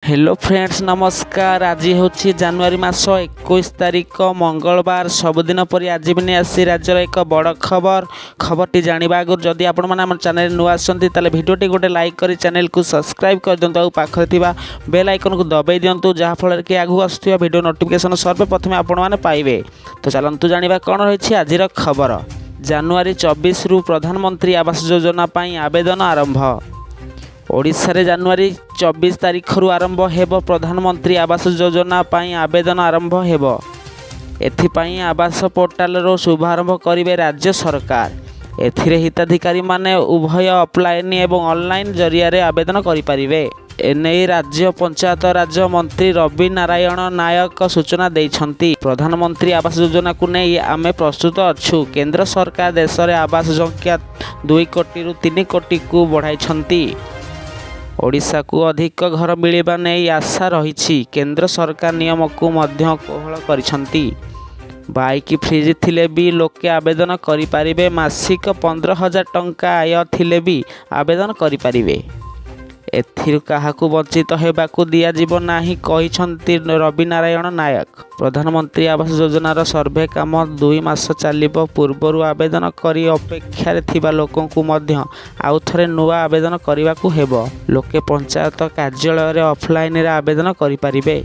Hello friends नमस्कार। आज हूँ जनवरी मास 21 तारिख मंगलवार। सबुदिन पर आज भी नहीं आसी राज्यर एक बड़ खबरटी जाना आगु जदि आपण मैंने आम चैनल नुआ आसती भिडियोटी गोटे लाइक कर चैनल को सब्सक्राइब कर दिंतु और पाखे बेल आइकन को दबाई दिंतु जहाँफल कि आगू आसुवा भिडियो नोटिफिकेशन सर्वप्रथमे आपण मैंने पाइबे। तो चलतु जाना कौन रही आज खबर। जनवरी 24 रु प्रधानमंत्री आवास योजना आवेदन आरंभ। ओडिशा रे जनवरी 24 तारिख रु आरंभ हेब प्रधानमंत्री आवास योजना आवेदन आरंभ हेब। एथिपाई आवास पोर्टाल रो शुभारंभ करिवे राज्य सरकार। एथिरे हिताधिकारी माने उभय अप्लाइन एवं ऑनलाइन जरिया रे आवेदन करि परिवे। एने राज्य पंचायत राज मंत्री रवि नारायण नायक सूचना देइछंती। प्रधानमंत्री आवास योजना को नहीं आमे प्रस्तुत अछु। केंद्र सरकार देश रे आवास संख्या 2 कोटी रु 3 कोटी को बढ़ाइछंती। ओडिशा को अधिक घर मिलवा नहीं आशा रही। केंद्र सरकार नियम को मध्य कोहल करिछंती। बाइक फ्रिज थिले भी लोके आवेदन करि परिबे। मासिक 15,000 टंका आय थिले भी आवेदन करि परिबे। एथिरु काहाकू वंचित हेबाकू दिया जीव नाही कहिछंती रवि नारायण नायक। प्रधानमंत्री आवास योजनार सर्वे काम 2 मास चलिबो। पूर्वरु आवेदन करी अपेक्षा थिबा लोकों को मध्य आउ थरे नुआ आवेदन करिवाकू हेबो। लोके पंचायत कार्यालय रे ऑफलाइन रे आवेदन करि परिबे।